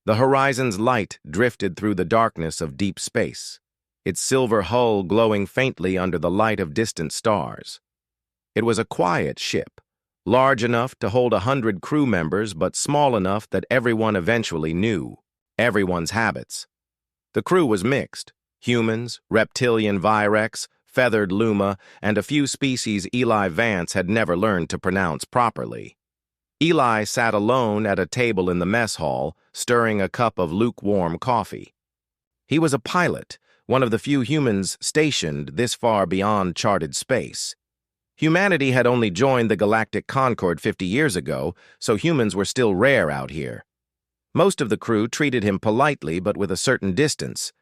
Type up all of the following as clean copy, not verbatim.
The horizon's light drifted through the darkness of deep space, its silver hull glowing faintly under the light of distant stars. It was a quiet ship, large enough to hold 100 crew members but small enough that everyone eventually knew everyone's habits. The crew was mixed: humans, reptilian Virex, feathered Luma, and a few species Eli Vance had never learned to pronounce properly. Eli sat alone at a table in the mess hall, stirring a cup of lukewarm coffee. He was a pilot, one of the few humans stationed this far beyond charted space. Humanity had only joined the Galactic Concord 50 years ago, so humans were still rare out here. Most of the crew treated him politely but with a certain distance,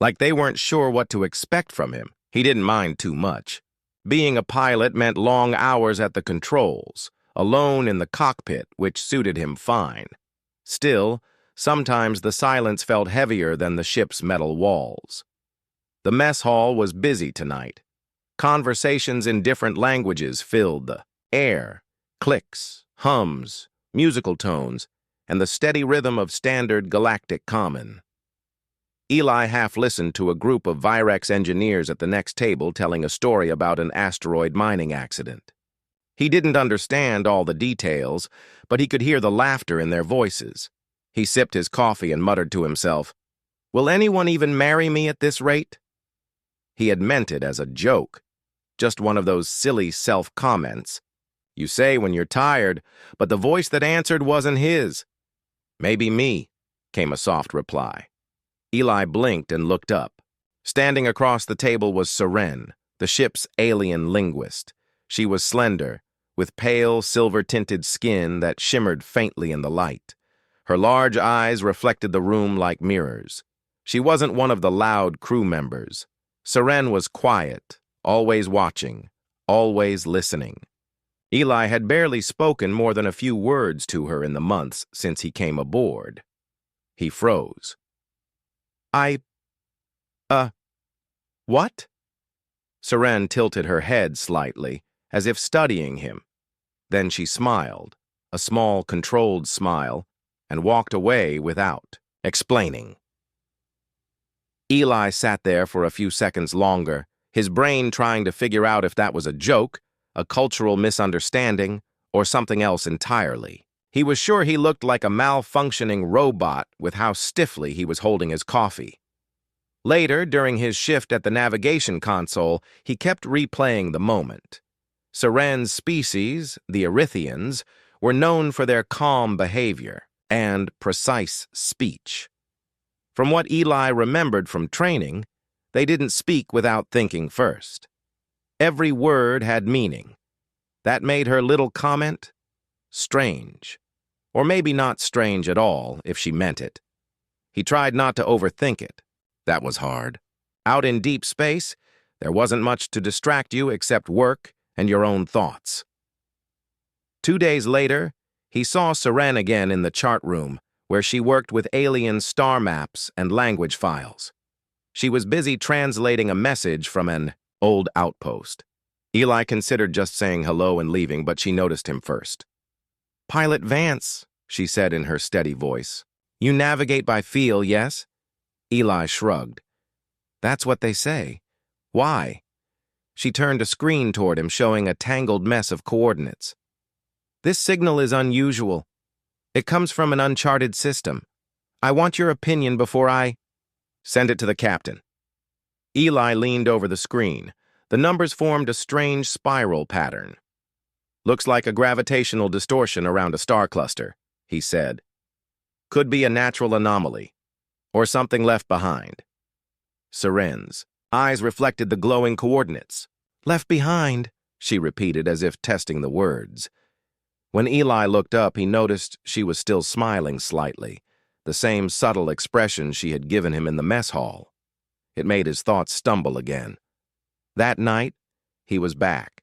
like they weren't sure what to expect from him. He didn't mind too much. Being a pilot meant long hours at the controls, alone in the cockpit, which suited him fine. Still, sometimes the silence felt heavier than the ship's metal walls. The mess hall was busy tonight. Conversations in different languages filled the air: clicks, hums, musical tones, and the steady rhythm of standard galactic common. Eli half-listened to a group of Virex engineers at the next table telling a story about an asteroid mining accident. He didn't understand all the details, but he could hear the laughter in their voices. He sipped his coffee and muttered to himself, "Will anyone even marry me at this rate?" He had meant it as a joke, just one of those silly self-comments. You say when you're tired, but the voice that answered wasn't his. "Maybe me," came a soft reply. Eli blinked and looked up. Standing across the table was Seren, the ship's alien linguist. She was slender, with pale, silver-tinted skin that shimmered faintly in the light. Her large eyes reflected the room like mirrors. She wasn't one of the loud crew members. Seren was quiet, always watching, always listening. Eli had barely spoken more than a few words to her in the months since he came aboard. He froze. What?" Seren tilted her head slightly, as if studying him. Then she smiled, a small, controlled smile, and walked away without explaining. Eli sat there for a few seconds longer, his brain trying to figure out if that was a joke, a cultural misunderstanding, or something else entirely. He was sure he looked like a malfunctioning robot with how stiffly he was holding his coffee. Later, during his shift at the navigation console, he kept replaying the moment. Seren's species, the Erythians, were known for their calm behavior and precise speech. From what Eli remembered from training, they didn't speak without thinking first. Every word had meaning. That made her little comment strange. Or maybe not strange at all, if she meant it. He tried not to overthink it. That was hard. Out in deep space, there wasn't much to distract you except work and your own thoughts. 2 days later, he saw Seren again in the chart room, where she worked with alien star maps and language files. She was busy translating a message from an old outpost. Eli considered just saying hello and leaving, but she noticed him first. "Pilot Vance," she said in her steady voice. "You navigate by feel, yes?" Eli shrugged. "That's what they say. Why?" She turned a screen toward him, showing a tangled mess of coordinates. "This signal is unusual. It comes from an uncharted system. I want your opinion before I—" "Send it to the captain." Eli leaned over the screen. The numbers formed a strange spiral pattern. "Looks like a gravitational distortion around a star cluster," he said. "Could be a natural anomaly, or something left behind." Seren's eyes reflected the glowing coordinates. "Left behind," she repeated as if testing the words. When Eli looked up, he noticed she was still smiling slightly, the same subtle expression she had given him in the mess hall. It made his thoughts stumble again. That night, he was back.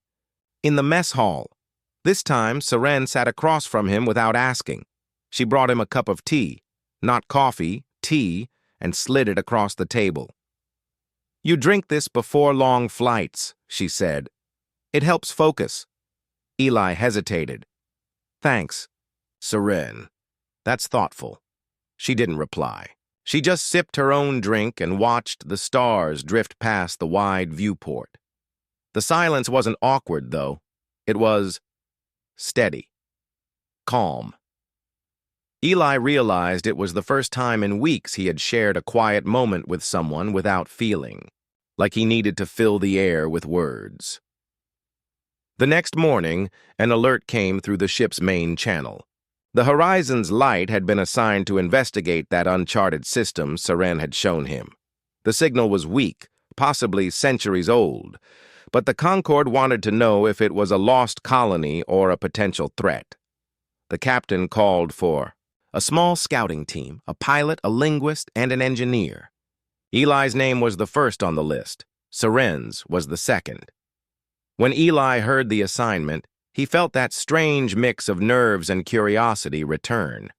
In the mess hall. This time, Seren sat across from him without asking. She brought him a cup of tea, not coffee, tea, and slid it across the table. "You drink this before long flights," she said. "It helps focus." Eli hesitated. "Thanks, Seren. That's thoughtful." She didn't reply. She just sipped her own drink and watched the stars drift past the wide viewport. The silence wasn't awkward, though. It was steady, calm. Eli realized it was the first time in weeks he had shared a quiet moment with someone without feeling, like he needed to fill the air with words. The next morning, an alert came through the ship's main channel. The Horizon's light had been assigned to investigate that uncharted system Seren had shown him. The signal was weak, possibly centuries old, but the Concord wanted to know if it was a lost colony or a potential threat. The captain called for a small scouting team, a pilot, a linguist, and an engineer. Eli's name was the first on the list. Seren's was the second. When Eli heard the assignment, he felt that strange mix of nerves and curiosity return.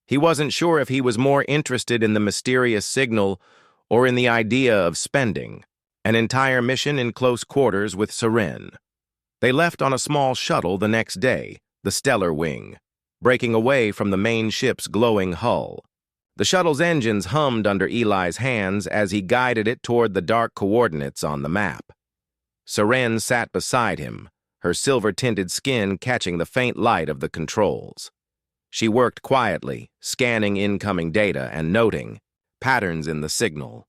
He wasn't sure if he was more interested in the mysterious signal or in the idea of spending an entire mission in close quarters with Seren. They left on a small shuttle the next day, the Stellar Wing, breaking away from the main ship's glowing hull. The shuttle's engines hummed under Eli's hands as he guided it toward the dark coordinates on the map. Seren sat beside him, her silver-tinted skin catching the faint light of the controls. She worked quietly, scanning incoming data and noting patterns in the signal.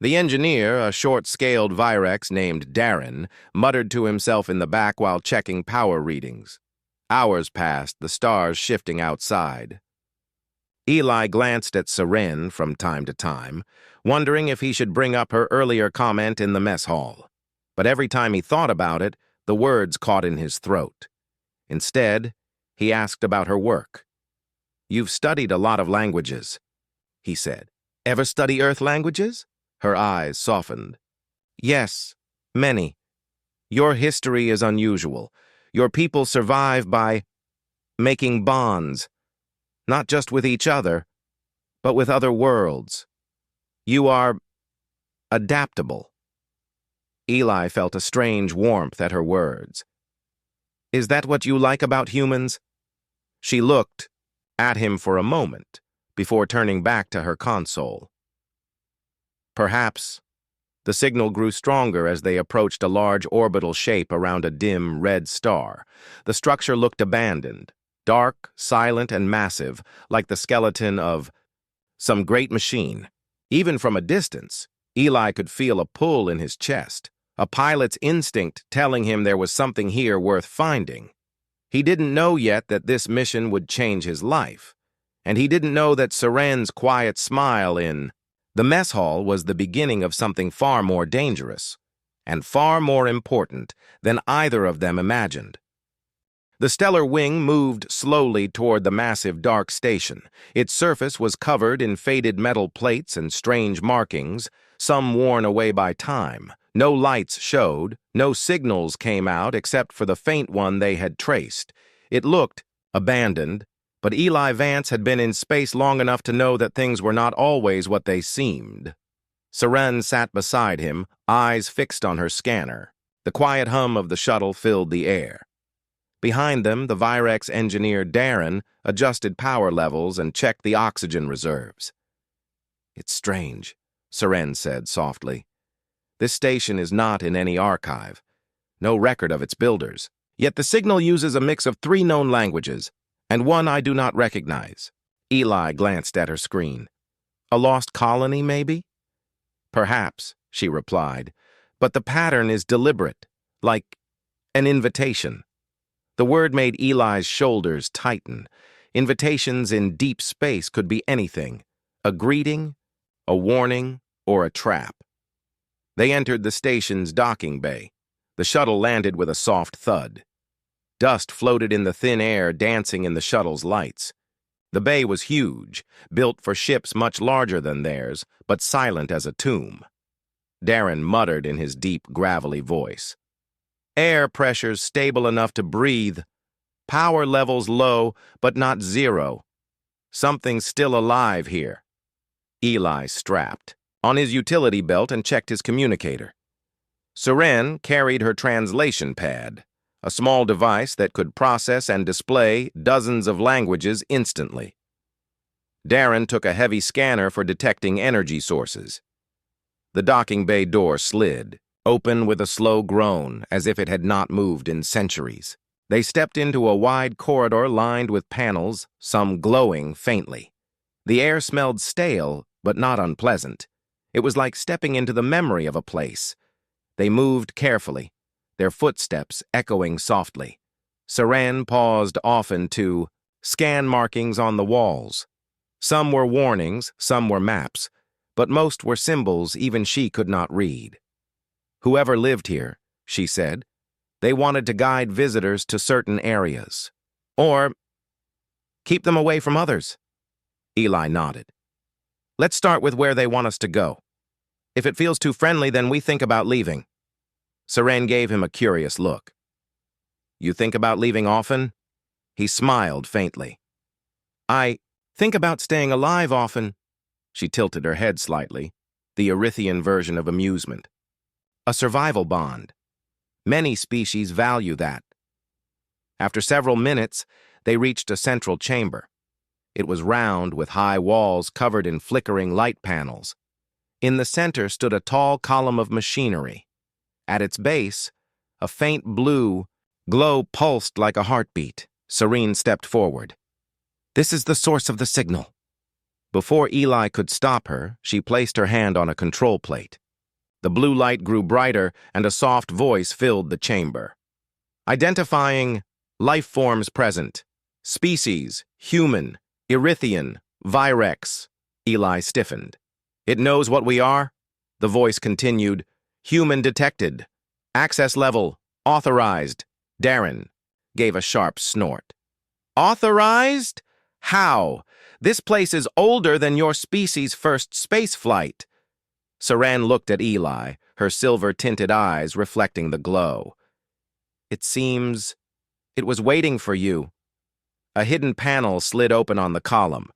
The engineer, a short-scaled Virex named Darren, muttered to himself in the back while checking power readings. Hours passed, the stars shifting outside. Eli glanced at Seren from time to time, wondering if he should bring up her earlier comment in the mess hall. But every time he thought about it, the words caught in his throat. Instead, he asked about her work. "You've studied a lot of languages," he said. "Ever study Earth languages?" Her eyes softened. "Yes, many. Your history is unusual. Your people survive by making bonds, not just with each other, but with other worlds. You are adaptable." Eli felt a strange warmth at her words. "Is that what you like about humans?" She looked at him for a moment before turning back to her console. Perhaps. The signal grew stronger as they approached a large orbital shape around a dim red star. The structure looked abandoned, dark, silent, and massive, like the skeleton of some great machine. Even from a distance, Eli could feel a pull in his chest, a pilot's instinct telling him there was something here worth finding. He didn't know yet that this mission would change his life, and he didn't know that Seren's quiet smile in the mess hall was the beginning of something far more dangerous and far more important than either of them imagined. The Stellar Wing moved slowly toward the massive dark station. Its surface was covered in faded metal plates and strange markings, some worn away by time. No lights showed, no signals came out except for the faint one they had traced. It looked abandoned, but Eli Vance had been in space long enough to know that things were not always what they seemed. Seren sat beside him, eyes fixed on her scanner. The quiet hum of the shuttle filled the air. Behind them, the Virex engineer Darren adjusted power levels and checked the oxygen reserves. "It's strange," Seren said softly. "This station is not in any archive. No record of its builders. Yet the signal uses a mix of 3 known languages, and one I do not recognize." Eli glanced at her screen. "A lost colony, maybe?" "Perhaps," she replied, "but the pattern is deliberate, like an invitation." The word made Eli's shoulders tighten. Invitations in deep space could be anything: a greeting, a warning, or a trap. They entered the station's docking bay. The shuttle landed with a soft thud. Dust floated in the thin air, dancing in the shuttle's lights. The bay was huge, built for ships much larger than theirs, but silent as a tomb. Darren muttered in his deep, gravelly voice. "Air pressures stable enough to breathe. Power levels low, but not zero. Something's still alive here." Eli strapped on his utility belt and checked his communicator. Seren carried her translation pad, a small device that could process and display dozens of languages instantly. Darren took a heavy scanner for detecting energy sources. The docking bay door slid, open with a slow groan, as if it had not moved in centuries. They stepped into a wide corridor lined with panels, some glowing faintly. The air smelled stale, but not unpleasant. It was like stepping into the memory of a place. They moved carefully, their footsteps echoing softly. Saran paused often to scan markings on the walls. Some were warnings, some were maps, but most were symbols even she could not read. Whoever lived here, she said, they wanted to guide visitors to certain areas. Or keep them away from others. Eli nodded. Let's start with where they want us to go. If it feels too friendly, then we think about leaving. Saran gave him a curious look. You think about leaving often? He smiled faintly. I think about staying alive often. She tilted her head slightly, the Erythian version of amusement. A survival bond. Many species value that. After several minutes, they reached a central chamber. It was round with high walls covered in flickering light panels. In the center stood a tall column of machinery. At its base, a faint blue glow pulsed like a heartbeat. Serene stepped forward. This is the source of the signal. Before Eli could stop her, she placed her hand on a control plate. The blue light grew brighter and a soft voice filled the chamber. Identifying life forms present. Species, human, Erythian, Virex. Eli stiffened. It knows what we are? The voice continued. Human detected. Access level, authorized. Darren gave a sharp snort. Authorized? How? This place is older than your species' first space flight. Saran looked at Eli, her silver-tinted eyes reflecting the glow. It seems it was waiting for you. A hidden panel slid open on the column,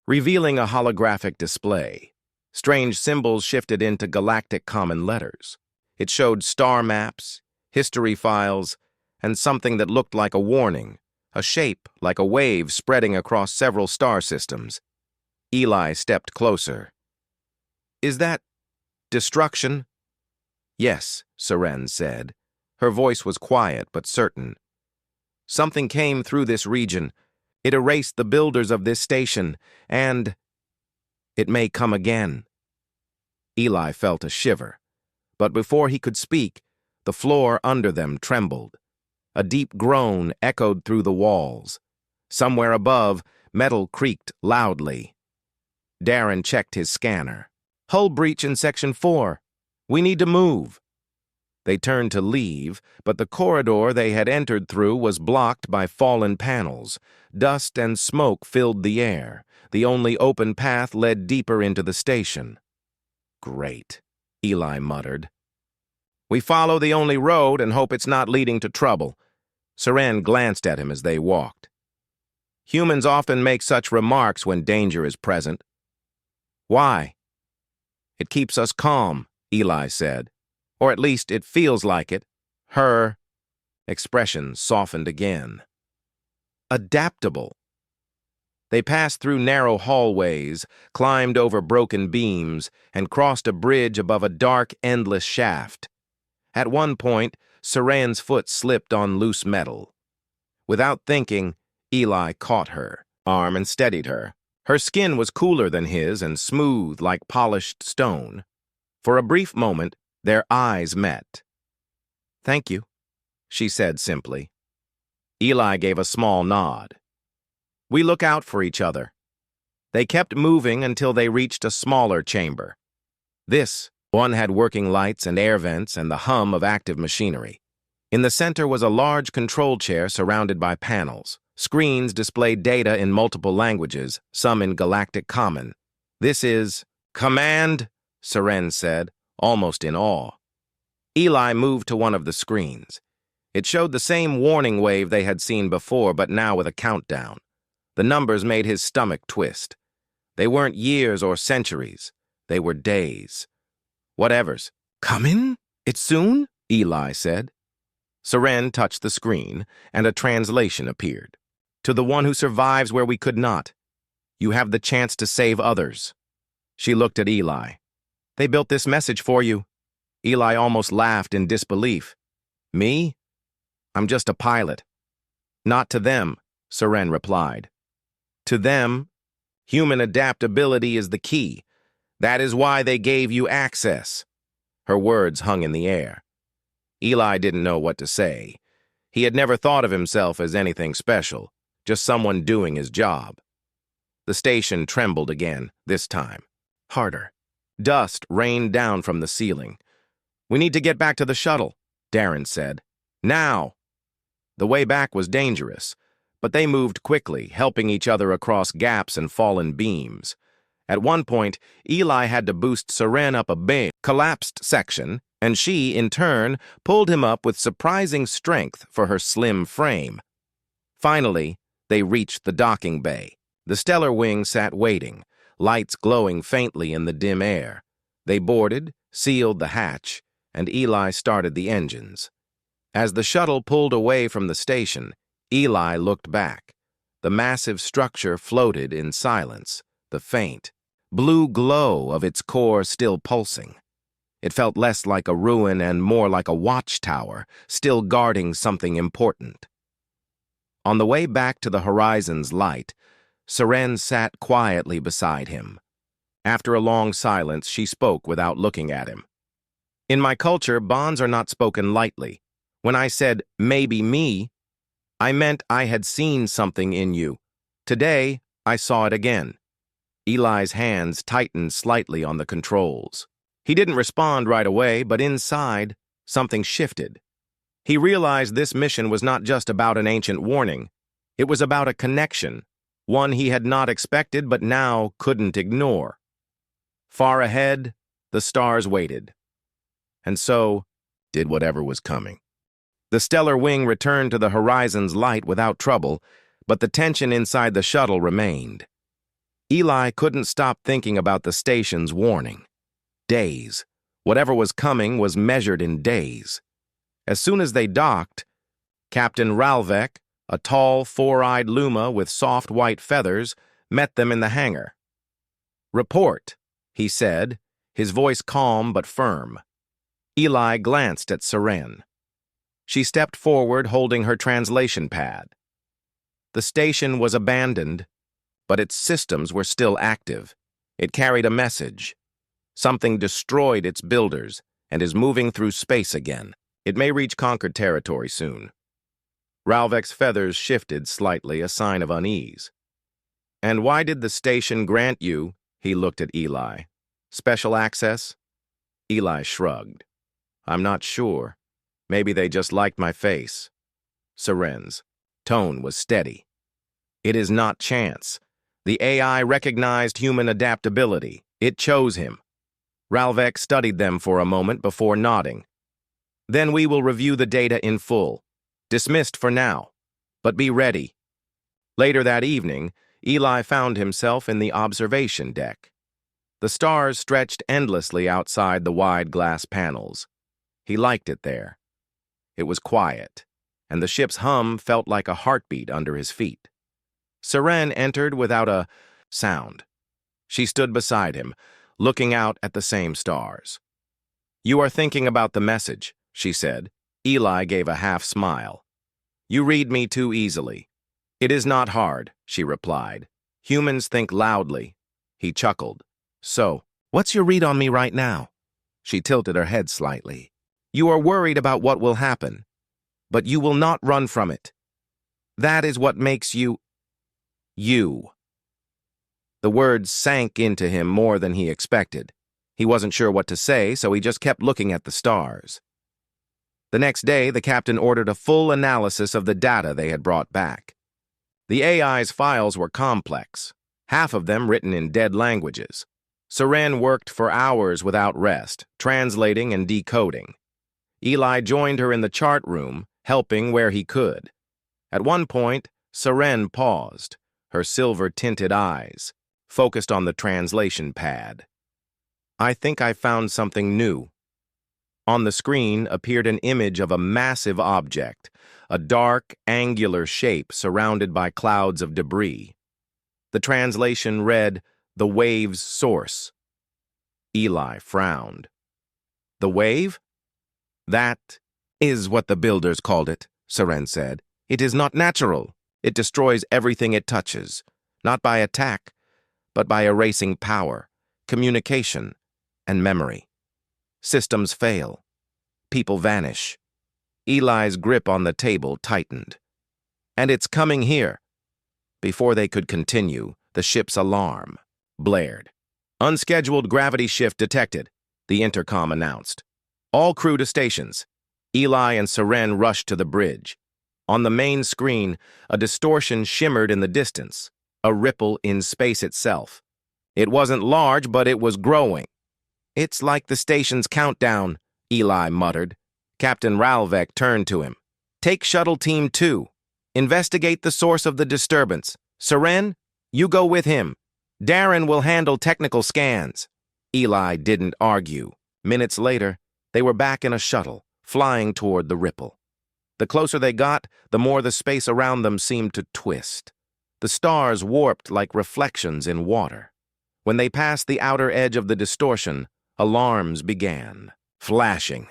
revealing a holographic display. Strange symbols shifted into galactic common letters. It showed star maps, history files, and something that looked like a warning, a shape like a wave spreading across several star systems. Eli stepped closer. Is that destruction? Yes, Saran said. Her voice was quiet but certain. Something came through this region. It erased the builders of this station, and it may come again. Eli felt a shiver, but before he could speak, the floor under them trembled. A deep groan echoed through the walls. Somewhere above, metal creaked loudly. Darren checked his scanner. Hull breach in Section 4. We need to move. They turned to leave, but the corridor they had entered through was blocked by fallen panels. Dust and smoke filled the air. The only open path led deeper into the station. Great, Eli muttered. We follow the only road and hope it's not leading to trouble. Saran glanced at him as they walked. Humans often make such remarks when danger is present. Why? It keeps us calm, Eli said. Or at least it feels like it. Her expression softened again. Adaptable. They passed through narrow hallways, climbed over broken beams, and crossed a bridge above a dark, endless shaft. At one point, Saran's foot slipped on loose metal. Without thinking, Eli caught her arm and steadied her. Her skin was cooler than his and smooth like polished stone. For a brief moment, their eyes met. Thank you, she said simply. Eli gave a small nod. We look out for each other. They kept moving until they reached a smaller chamber. This one had working lights and air vents and the hum of active machinery. In the center was a large control chair surrounded by panels. Screens displayed data in multiple languages, some in Galactic Common. This is Command, Saran said, almost in awe. Eli moved to one of the screens. It showed the same warning wave they had seen before, but now with a countdown. The numbers made his stomach twist. They weren't years or centuries. They were days. Whatevers. Come in? It's soon? Eli said. Saran touched the screen, and a translation appeared. To the one who survives where we could not. You have the chance to save others. She looked at Eli. They built this message for you. Eli almost laughed in disbelief. Me? I'm just a pilot. Not to them, Seren replied. To them, human adaptability is the key. That is why they gave you access. Her words hung in the air. Eli didn't know what to say. He had never thought of himself as anything special, just someone doing his job. The station trembled again, this time. Harder. Dust rained down from the ceiling. We need to get back to the shuttle, Darren said. Now! The way back was dangerous, but they moved quickly, helping each other across gaps and fallen beams. At one point, Eli had to boost Seren up a big, collapsed section, and she, in turn, pulled him up with surprising strength for her slim frame. Finally, they reached the docking bay. The stellar wing sat waiting, lights glowing faintly in the dim air. They boarded, sealed the hatch, and Eli started the engines. As the shuttle pulled away from the station, Eli looked back. The massive structure floated in silence, the faint, blue glow of its core still pulsing. It felt less like a ruin and more like a watchtower, still guarding something important. On the way back to the horizon's light, Seren sat quietly beside him. After a long silence, she spoke without looking at him. In my culture, bonds are not spoken lightly. When I said, maybe me, I meant I had seen something in you. Today, I saw it again. Eli's hands tightened slightly on the controls. He didn't respond right away, but inside, something shifted. He realized this mission was not just about an ancient warning. It was about a connection, one he had not expected but now couldn't ignore. Far ahead, the stars waited. And so, did whatever was coming. The stellar wing returned to the horizon's light without trouble, but the tension inside the shuttle remained. Eli couldn't stop thinking about the station's warning. Days. Whatever was coming was measured in days. As soon as they docked, Captain Ralvek, a tall, four-eyed Luma with soft white feathers, met them in the hangar. Report, he said, his voice calm but firm. Eli glanced at Seren. She stepped forward, holding her translation pad. The station was abandoned, but its systems were still active. It carried a message. Something destroyed its builders and is moving through space again. It may reach conquered territory soon. Ralvek's feathers shifted slightly, a sign of unease. And why did the station grant you, he looked at Eli, special access? Eli shrugged. I'm not sure. Maybe they just liked my face. Seren's tone was steady. It is not chance. The AI recognized human adaptability. It chose him. Ralvek studied them for a moment before nodding. Then we will review the data in full. Dismissed for now, but be ready. Later that evening, Eli found himself in the observation deck. The stars stretched endlessly outside the wide glass panels. He liked it there. It was quiet, and the ship's hum felt like a heartbeat under his feet. Seren entered without a sound. She stood beside him, looking out at the same stars. You are thinking about the message, she said. Eli gave a half smile. You read me too easily. It is not hard, she replied. Humans think loudly. He chuckled. So, what's your read on me right now? She tilted her head slightly. You are worried about what will happen, but you will not run from it. That is what makes you, you. The words sank into him more than he expected. He wasn't sure what to say, so he just kept looking at the stars. The next day, the captain ordered a full analysis of the data they had brought back. The AI's files were complex, half of them written in dead languages. Seren worked for hours without rest, translating and decoding. Eli joined her in the chart room, helping where he could. At one point, Seren paused, her silver-tinted eyes focused on the translation pad. I think I found something new. On the screen appeared an image of a massive object, a dark, angular shape surrounded by clouds of debris. The translation read, "The wave's source." Eli frowned. The wave? That is what the builders called it, Seren said. It is not natural. It destroys everything it touches, not by attack, but by erasing power, communication, and memory. Systems fail. People vanish. Eli's grip on the table tightened. And it's coming here. Before they could continue, the ship's alarm blared. Unscheduled gravity shift detected, the intercom announced. All crew to stations. Eli and Seren rushed to the bridge. On the main screen, a distortion shimmered in the distance, a ripple in space itself. It wasn't large, but it was growing. "It's like the station's countdown," Eli muttered. Captain Ralvek turned to him. "Take Shuttle Team 2. Investigate the source of the disturbance. Seren, you go with him. Darren will handle technical scans." Eli didn't argue. Minutes later, they were back in a shuttle, flying toward the ripple. The closer they got, the more the space around them seemed to twist. The stars warped like reflections in water. When they passed the outer edge of the distortion, alarms began, flashing.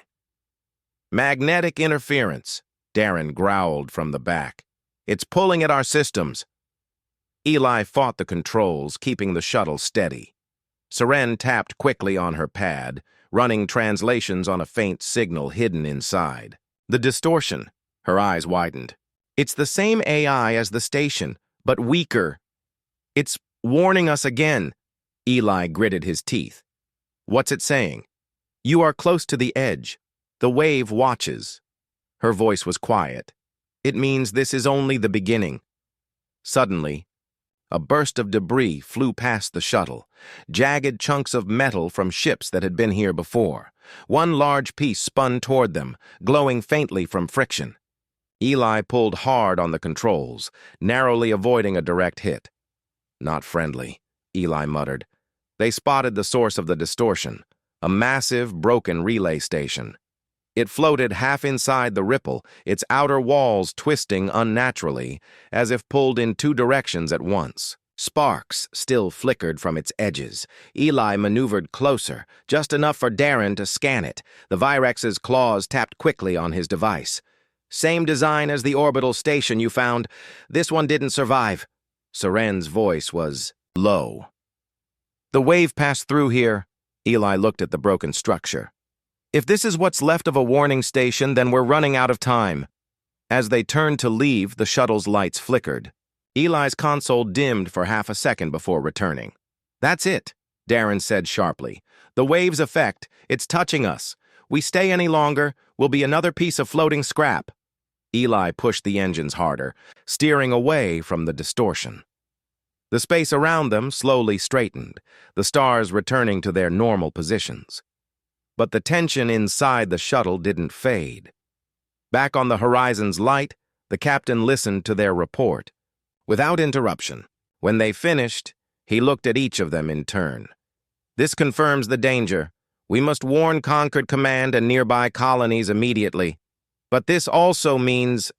"Magnetic interference," Darren growled from the back. "It's pulling at our systems." Eli fought the controls, keeping the shuttle steady. Seren tapped quickly on her pad, running translations on a faint signal hidden inside. The distortion. Her eyes widened. "It's the same AI as the station, but weaker. It's warning us again." Eli gritted his teeth. "What's it saying?" "You are close to the edge. The wave watches." Her voice was quiet. "It means this is only the beginning." Suddenly, a burst of debris flew past the shuttle, jagged chunks of metal from ships that had been here before. One large piece spun toward them, glowing faintly from friction. Eli pulled hard on the controls, narrowly avoiding a direct hit. "Not friendly," Eli muttered. They spotted the source of the distortion, a massive, broken relay station. It floated half inside the ripple, its outer walls twisting unnaturally, as if pulled in two directions at once. Sparks still flickered from its edges. Eli maneuvered closer, just enough for Darren to scan it. The Virex's claws tapped quickly on his device. "Same design as the orbital station you found. This one didn't survive." Seren's voice was low. "The wave passed through here." Eli looked at the broken structure. "If this is what's left of a warning station, then we're running out of time." As they turned to leave, the shuttle's lights flickered. Eli's console dimmed for half a second before returning. "That's it," Darren said sharply. "The wave's effect. It's touching us. We stay any longer, we'll be another piece of floating scrap." Eli pushed the engines harder, steering away from the distortion. The space around them slowly straightened, the stars returning to their normal positions. But the tension inside the shuttle didn't fade. Back on the horizon's light, the captain listened to their report, without interruption. When they finished, he looked at each of them in turn. "This confirms the danger. We must warn Concord Command and nearby colonies immediately. But this also means—"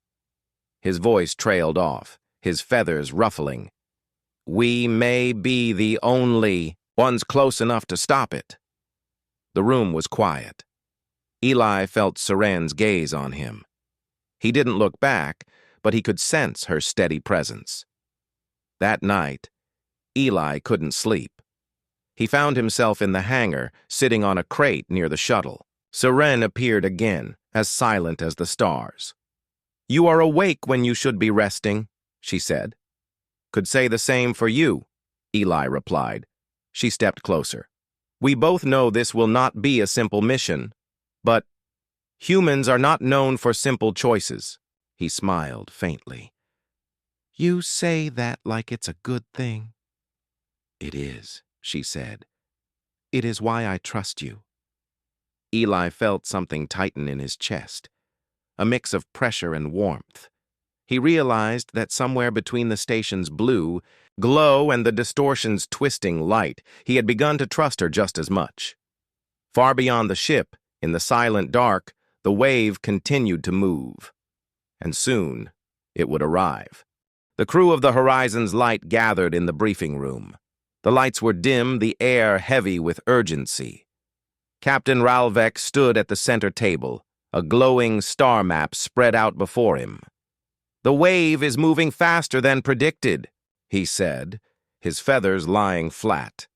His voice trailed off, his feathers ruffling. "We may be the only ones close enough to stop it." The room was quiet. Eli felt Seren's gaze on him. He didn't look back, but he could sense her steady presence. That night, Eli couldn't sleep. He found himself in the hangar, sitting on a crate near the shuttle. Seren appeared again, as silent as the stars. "You are awake when you should be resting," she said. "Could say the same for you," Eli replied. She stepped closer. "We both know this will not be a simple mission, but humans are not known for simple choices." He smiled faintly. "You say that like it's a good thing." "It is," she said. "It is why I trust you." Eli felt something tighten in his chest, a mix of pressure and warmth. He realized that somewhere between the station's blue glow and the distortion's twisting light, he had begun to trust her just as much. Far beyond the ship, in the silent dark, the wave continued to move. And soon, it would arrive. The crew of the Horizon's Light gathered in the briefing room. The lights were dim, the air heavy with urgency. Captain Ralvek stood at the center table, a glowing star map spread out before him. "The wave is moving faster than predicted," he said, his feathers lying flat.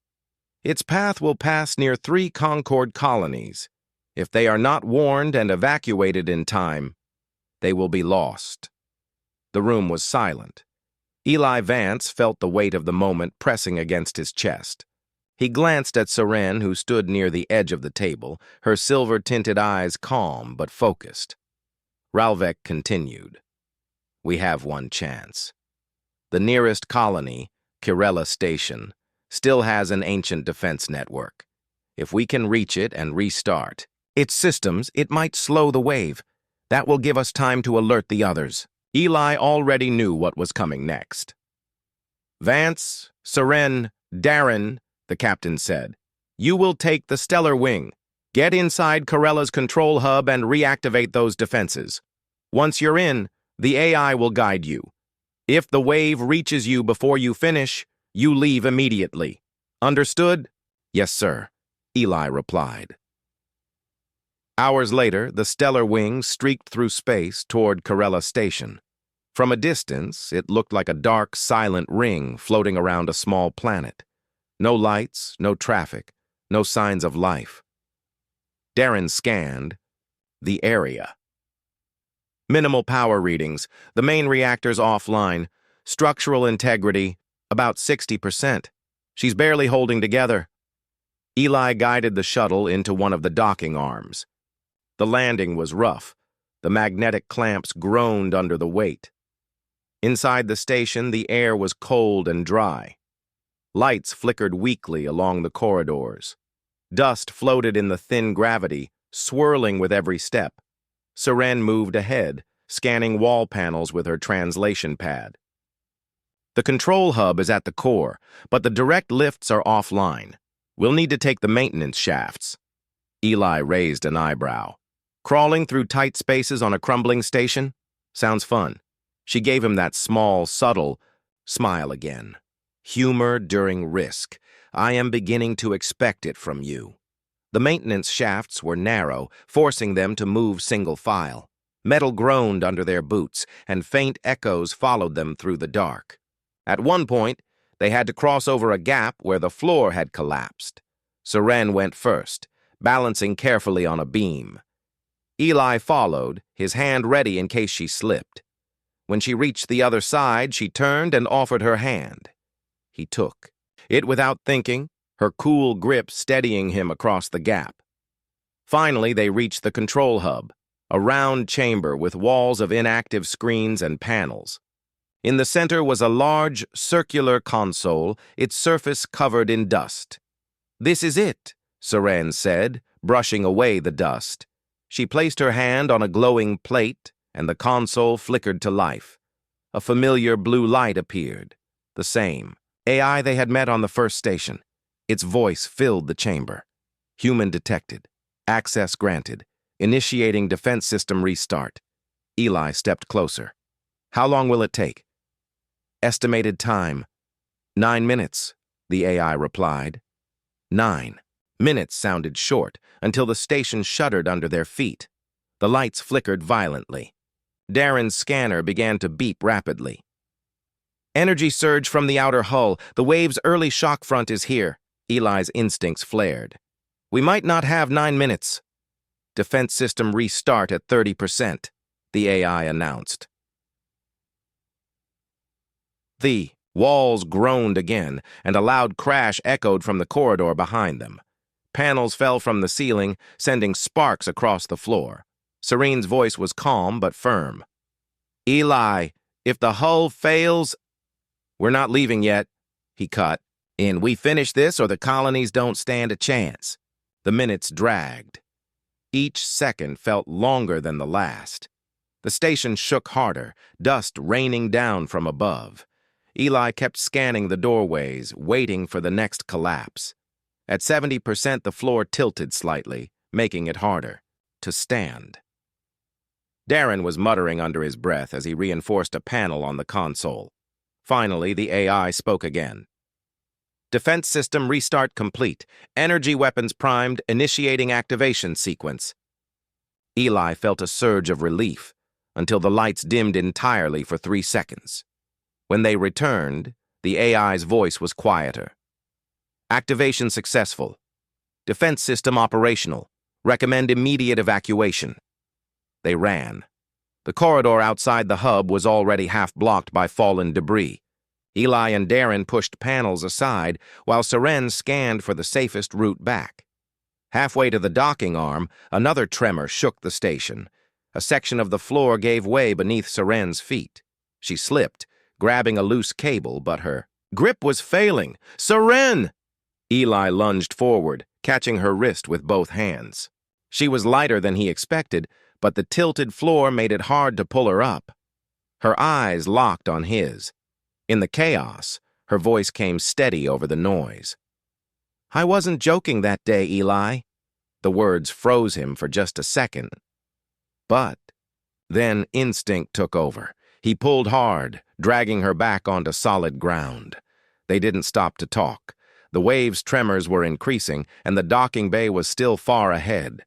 "Its path will pass near 3 Concord colonies. If they are not warned and evacuated in time, they will be lost." The room was silent. Eli Vance felt the weight of the moment pressing against his chest. He glanced at Seren, who stood near the edge of the table, her silver-tinted eyes calm but focused. Ralvek continued. "We have one chance. The nearest colony, Kirella Station, still has an ancient defense network. If we can reach it and restart its systems, it might slow the wave. That will give us time to alert the others." Eli already knew what was coming next. "Vance, Seren, Darren," the captain said, "you will take the Stellar Wing. Get inside Kirella's control hub and reactivate those defenses. Once you're in, the AI will guide you. If the wave reaches you before you finish, you leave immediately. Understood?" "Yes, sir," Eli replied. Hours later, the Stellar Wing streaked through space toward Kirella Station. From a distance, it looked like a dark, silent ring floating around a small planet. No lights, no traffic, no signs of life. Darren scanned the area. Minimal power readings, the main reactor's offline, structural integrity, about 60%. She's barely holding together. Eli guided the shuttle into one of the docking arms. The landing was rough. The magnetic clamps groaned under the weight. Inside the station, the air was cold and dry. Lights flickered weakly along the corridors. Dust floated in the thin gravity, swirling with every step. Seren moved ahead, scanning wall panels with her translation pad. "The control hub is at the core, but the direct lifts are offline. We'll need to take the maintenance shafts." Eli raised an eyebrow. "Crawling through tight spaces on a crumbling station? Sounds fun." She gave him that small, subtle smile again. "Humor during risk. I am beginning to expect it from you." The maintenance shafts were narrow, forcing them to move single file. Metal groaned under their boots, and faint echoes followed them through the dark. At one point, they had to cross over a gap where the floor had collapsed. Seren went first, balancing carefully on a beam. Eli followed, his hand ready in case she slipped. When she reached the other side, she turned and offered her hand. He took it without thinking, her cool grip steadying him across the gap. Finally, they reached the control hub, a round chamber with walls of inactive screens and panels. In the center was a large, circular console, its surface covered in dust. "This is it," Seren said, brushing away the dust. She placed her hand on a glowing plate, and the console flickered to life. A familiar blue light appeared. The same AI they had met on the first station. Its voice filled the chamber. "Human detected. Access granted. Initiating defense system restart." Eli stepped closer. "How long will it take?" "Estimated time. 9 minutes," the AI replied. 9 minutes sounded short until the station shuddered under their feet. The lights flickered violently. Darren's scanner began to beep rapidly. "Energy surge from the outer hull. The wave's early shock front is here." Eli's instincts flared. "We might not have 9 minutes." "Defense system restart at 30%, the AI announced. The walls groaned again, and a loud crash echoed from the corridor behind them. Panels fell from the ceiling, sending sparks across the floor. Serene's voice was calm but firm. "Eli, if the hull fails—" "We're not leaving yet," he cut in. "We finish this or the colonies don't stand a chance." The minutes dragged. Each second felt longer than the last. The station shook harder, dust raining down from above. Eli kept scanning the doorways, waiting for the next collapse. At 70%, the floor tilted slightly, making it harder to stand. Darren was muttering under his breath as he reinforced a panel on the console. Finally, the AI spoke again. Defense system restart complete. Energy weapons primed, initiating activation sequence. Eli felt a surge of relief until the lights dimmed entirely for 3 seconds. When they returned, the AI's voice was quieter. Activation successful. Defense system operational. Recommend immediate evacuation. They ran. The corridor outside the hub was already half blocked by fallen debris. Eli and Darren pushed panels aside while Seren scanned for the safest route back. Halfway to the docking arm, another tremor shook the station. A section of the floor gave way beneath Seren's feet. She slipped, grabbing a loose cable, but her grip was failing. "Seren!" Eli lunged forward, catching her wrist with both hands. She was lighter than he expected, but the tilted floor made it hard to pull her up. Her eyes locked on his. In the chaos, her voice came steady over the noise. "I wasn't joking that day, Eli." The words froze him for just a second. But then instinct took over. He pulled hard, dragging her back onto solid ground. They didn't stop to talk. The wave's tremors were increasing, and the docking bay was still far ahead.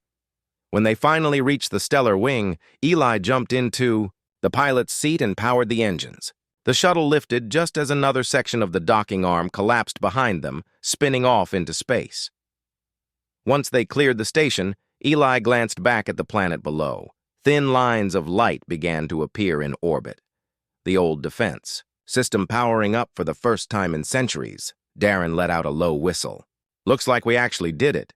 When they finally reached the stellar wing, Eli jumped into the pilot's seat and powered the engines. The shuttle lifted just as another section of the docking arm collapsed behind them, spinning off into space. Once they cleared the station, Eli glanced back at the planet below. Thin lines of light began to appear in orbit. The old defense system powering up for the first time in centuries. Darren let out a low whistle. "Looks like we actually did it."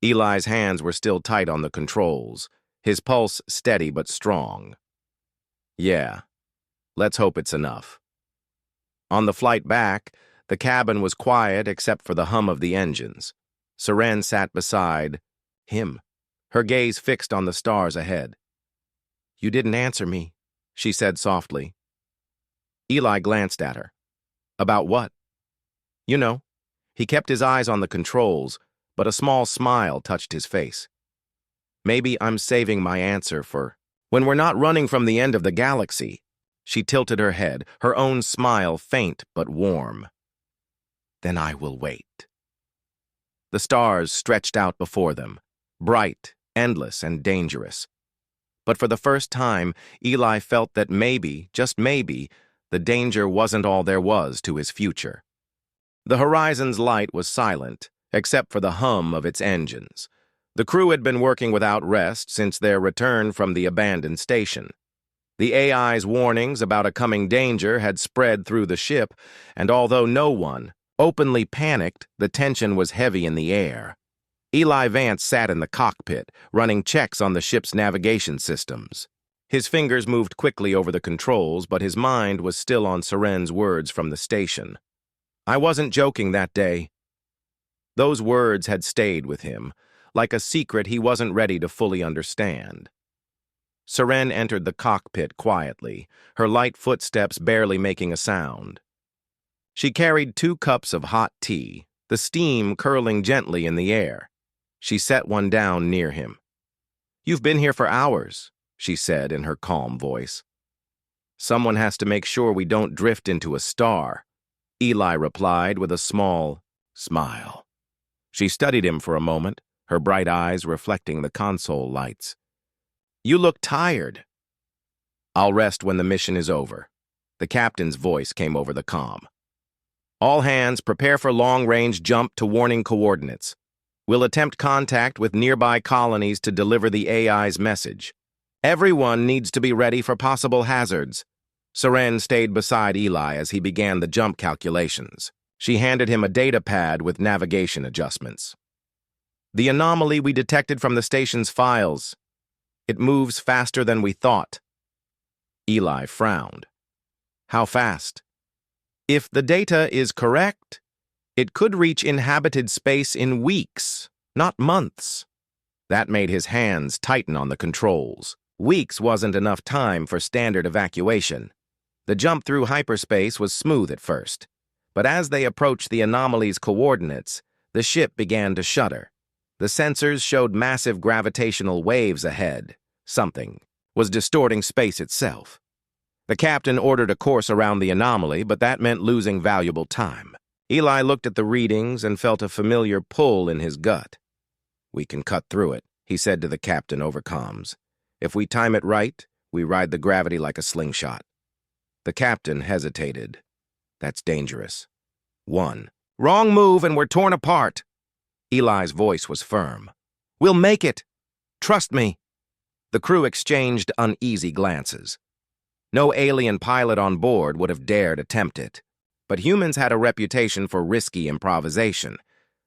Eli's hands were still tight on the controls, his pulse steady but strong. "Yeah. Let's hope it's enough." On the flight back, the cabin was quiet except for the hum of the engines. Seren sat beside him, her gaze fixed on the stars ahead. "You didn't answer me," she said softly. Eli glanced at her. "About what?" "You know." He kept his eyes on the controls, but a small smile touched his face. "Maybe I'm saving my answer for when we're not running from the end of the galaxy." She tilted her head, her own smile faint but warm. "Then I will wait." The stars stretched out before them, bright, endless, and dangerous. But for the first time, Eli felt that maybe, just maybe, the danger wasn't all there was to his future. The horizon's light was silent, except for the hum of its engines. The crew had been working without rest since their return from the abandoned station. The AI's warnings about a coming danger had spread through the ship, and although no one openly panicked, the tension was heavy in the air. Eli Vance sat in the cockpit, running checks on the ship's navigation systems. His fingers moved quickly over the controls, but his mind was still on Seren's words from the station. "I wasn't joking that day." Those words had stayed with him, like a secret he wasn't ready to fully understand. Seren entered the cockpit quietly, her light footsteps barely making a sound. She carried 2 cups of hot tea, the steam curling gently in the air. She set one down near him. "You've been here for hours," she said in her calm voice. "Someone has to make sure we don't drift into a star," Eli replied with a small smile. She studied him for a moment, her bright eyes reflecting the console lights. "You look tired." "I'll rest when the mission is over." The captain's voice came over the comm. "All hands prepare for long-range jump to warning coordinates. We'll attempt contact with nearby colonies to deliver the AI's message. Everyone needs to be ready for possible hazards." Seren stayed beside Eli as he began the jump calculations. She handed him a data pad with navigation adjustments. "The anomaly we detected from the station's files. It moves faster than we thought." Eli frowned. "How fast?" "If the data is correct, it could reach inhabited space in weeks, not months." That made his hands tighten on the controls. Weeks wasn't enough time for standard evacuation. The jump through hyperspace was smooth at first, but as they approached the anomaly's coordinates, the ship began to shudder. The sensors showed massive gravitational waves ahead. Something was distorting space itself. The captain ordered a course around the anomaly, but that meant losing valuable time. Eli looked at the readings and felt a familiar pull in his gut. "We can cut through it," he said to the captain over comms. "If we time it right, we ride the gravity like a slingshot." The captain hesitated. "That's dangerous." 1. "Wrong move and we're torn apart." Eli's voice was firm. "We'll make it. Trust me." The crew exchanged uneasy glances. No alien pilot on board would have dared attempt it. But humans had a reputation for risky improvisation,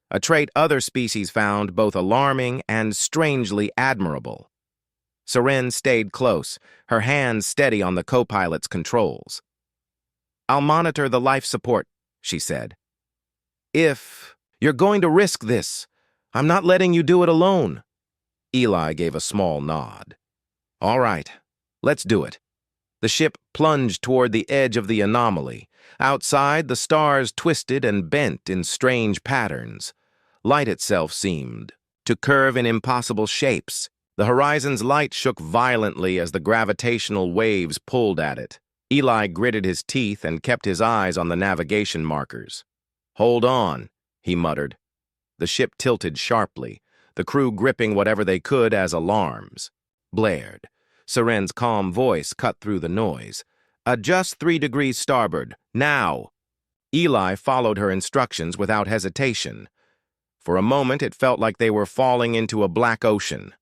a trait other species found both alarming and strangely admirable. Seren stayed close, her hands steady on the co-pilot's controls. "I'll monitor the life support," she said. "If you're going to risk this, I'm not letting you do it alone." Eli gave a small nod. "All right, let's do it." The ship plunged toward the edge of the anomaly. Outside, the stars twisted and bent in strange patterns. Light itself seemed to curve in impossible shapes. The horizon's light shook violently as the gravitational waves pulled at it. Eli gritted his teeth and kept his eyes on the navigation markers. "Hold on," he muttered. The ship tilted sharply, the crew gripping whatever they could as alarms blared. Seren's calm voice cut through the noise. "Adjust 3 degrees starboard, now." Eli followed her instructions without hesitation. For a moment, it felt like they were falling into a black ocean.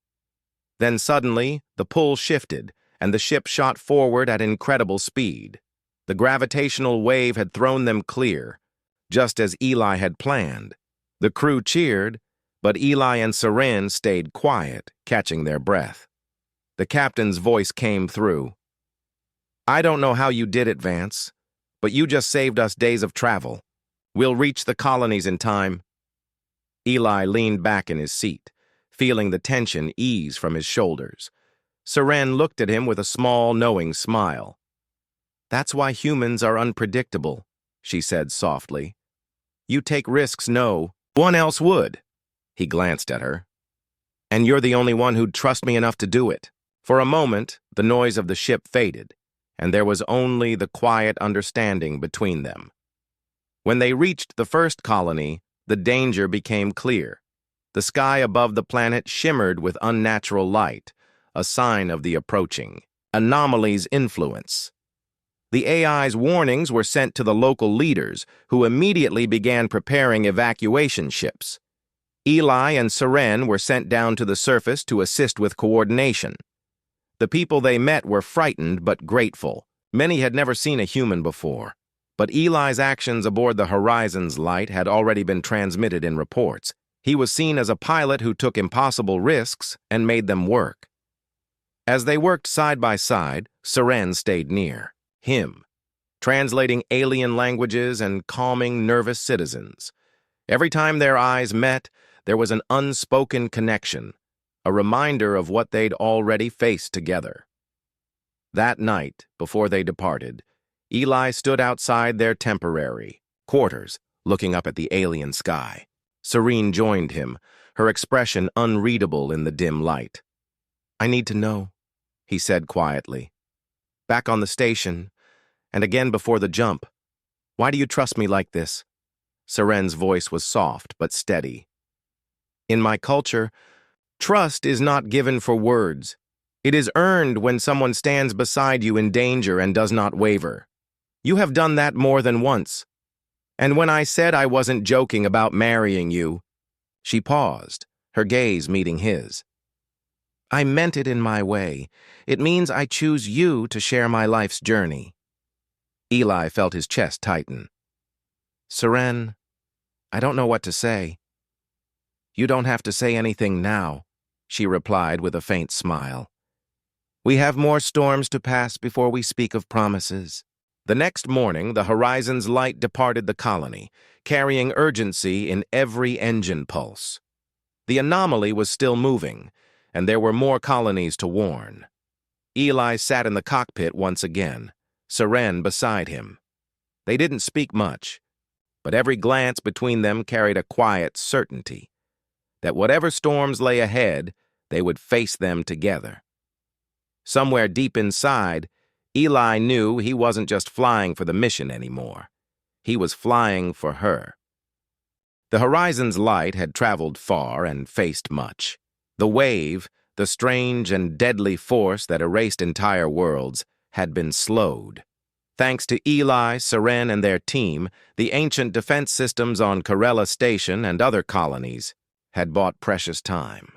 Then suddenly, the pull shifted, and the ship shot forward at incredible speed. The gravitational wave had thrown them clear, just as Eli had planned. The crew cheered, but Eli and Seren stayed quiet, catching their breath. The captain's voice came through. "I don't know how you did it, Vance, but you just saved us days of travel. We'll reach the colonies in time." Eli leaned back in his seat, feeling the tension ease from his shoulders. Seren looked at him with a small, knowing smile. "That's why humans are unpredictable," she said softly. "You take risks no one else would." He glanced at her. "And you're the only one who'd trust me enough to do it." For a moment, the noise of the ship faded, and there was only the quiet understanding between them. When they reached the first colony, the danger became clear. The sky above the planet shimmered with unnatural light, a sign of the approaching anomaly's influence. The AI's warnings were sent to the local leaders, who immediately began preparing evacuation ships. Eli and Seren were sent down to the surface to assist with coordination. The people they met were frightened but grateful. Many had never seen a human before. But Eli's actions aboard the Horizon's Light had already been transmitted in reports. He was seen as a pilot who took impossible risks and made them work. As they worked side by side, Seren stayed near him, translating alien languages and calming nervous citizens. Every time their eyes met, there was an unspoken connection, a reminder of what they'd already faced together. That night, before they departed, Eli stood outside their temporary quarters, looking up at the alien sky. Serene joined him, her expression unreadable in the dim light. "I need to know," he said quietly. "Back on the station, and again before the jump. Why do you trust me like this?" Seren's voice was soft but steady. "In my culture, trust is not given for words. It is earned when someone stands beside you in danger and does not waver. You have done that more than once. And when I said I wasn't joking about marrying you," she paused, her gaze meeting his. "I meant it in my way. It means I choose you to share my life's journey." Eli felt his chest tighten. "Seren, I don't know what to say." "You don't have to say anything now," she replied with a faint smile. "We have more storms to pass before we speak of promises." The next morning, the Horizon's Light departed the colony, carrying urgency in every engine pulse. The anomaly was still moving, and there were more colonies to warn. Eli sat in the cockpit once again, Seren beside him. They didn't speak much, but every glance between them carried a quiet certainty that whatever storms lay ahead, they would face them together. Somewhere deep inside, Eli knew he wasn't just flying for the mission anymore. He was flying for her. The horizon's light had traveled far and faced much. The wave, the strange and deadly force that erased entire worlds, had been slowed. Thanks to Eli, Seren, and their team, the ancient defense systems on Corella Station and other colonies had bought precious time.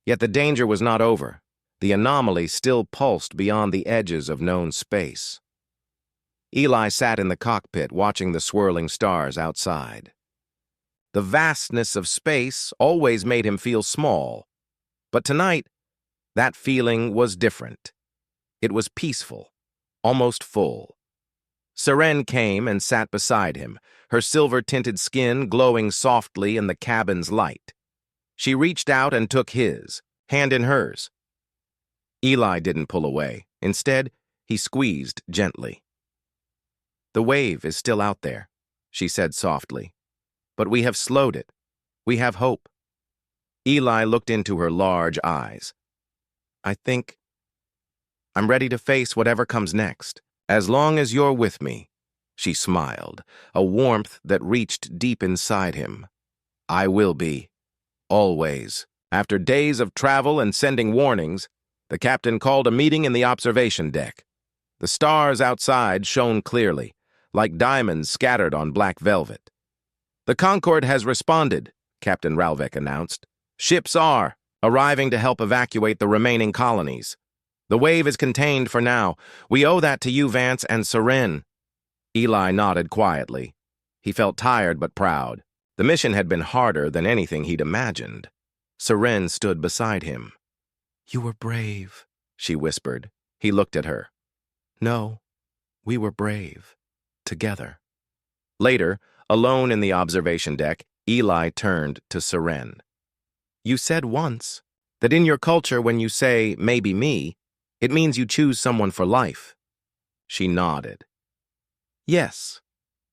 Yet the danger was not over. The anomaly still pulsed beyond the edges of known space. Eli sat in the cockpit watching the swirling stars outside. The vastness of space always made him feel small, but tonight, that feeling was different. It was peaceful. Almost full. Seren came and sat beside him, her silver-tinted skin glowing softly in the cabin's light. She reached out and took his, hand in hers. Eli didn't pull away. Instead, he squeezed gently. "The wave is still out there," she said softly. "But we have slowed it. We have hope." Eli looked into her large eyes. "I think I'm ready to face whatever comes next, as long as you're with me," she smiled, a warmth that reached deep inside him. "I will be. Always." After days of travel and sending warnings, the captain called a meeting in the observation deck. The stars outside shone clearly, like diamonds scattered on black velvet. "The Concorde has responded," Captain Ralvik announced. "Ships are arriving to help evacuate the remaining colonies. The wave is contained for now. We owe that to you, Vance, and Seren." Eli nodded quietly. He felt tired but proud. The mission had been harder than anything he'd imagined. Seren stood beside him. "You were brave," she whispered. He looked at her. "No, we were brave. Together." Later, alone in the observation deck, Eli turned to Seren. "You said once that in your culture when you say, 'maybe me,' it means you choose someone for life." She nodded. "Yes,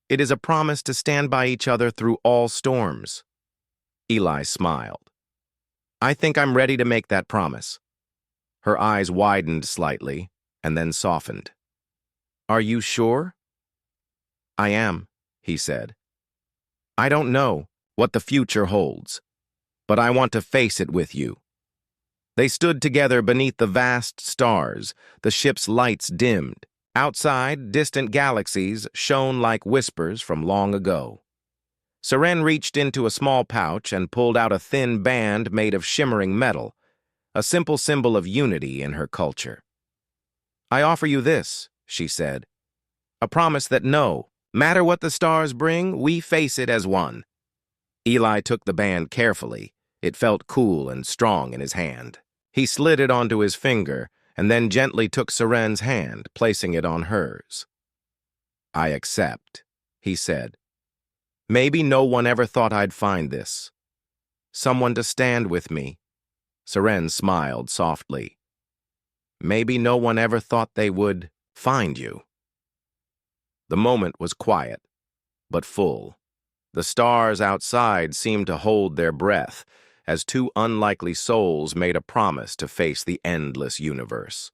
it is a promise to stand by each other through all storms." Eli smiled. "I think I'm ready to make that promise." Her eyes widened slightly and then softened. "Are you sure?" "I am," he said. "I don't know what the future holds, but I want to face it with you." They stood together beneath the vast stars, the ship's lights dimmed. Outside, distant galaxies shone like whispers from long ago. Seren reached into a small pouch and pulled out a thin band made of shimmering metal, a simple symbol of unity in her culture. "I offer you this," she said, "a promise that no matter what the stars bring, we face it as one." Eli took the band carefully. It felt cool and strong in his hand. He slid it onto his finger and then gently took Seren's hand, placing it on hers. "I accept," he said. "Maybe no one ever thought I'd find this. Someone to stand with me." Seren smiled softly. "Maybe no one ever thought they would find you." The moment was quiet, but full. The stars outside seemed to hold their breath as two unlikely souls made a promise to face the endless universe.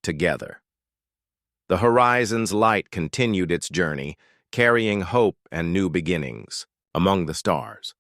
Together. The horizon's light continued its journey, carrying hope and new beginnings among the stars.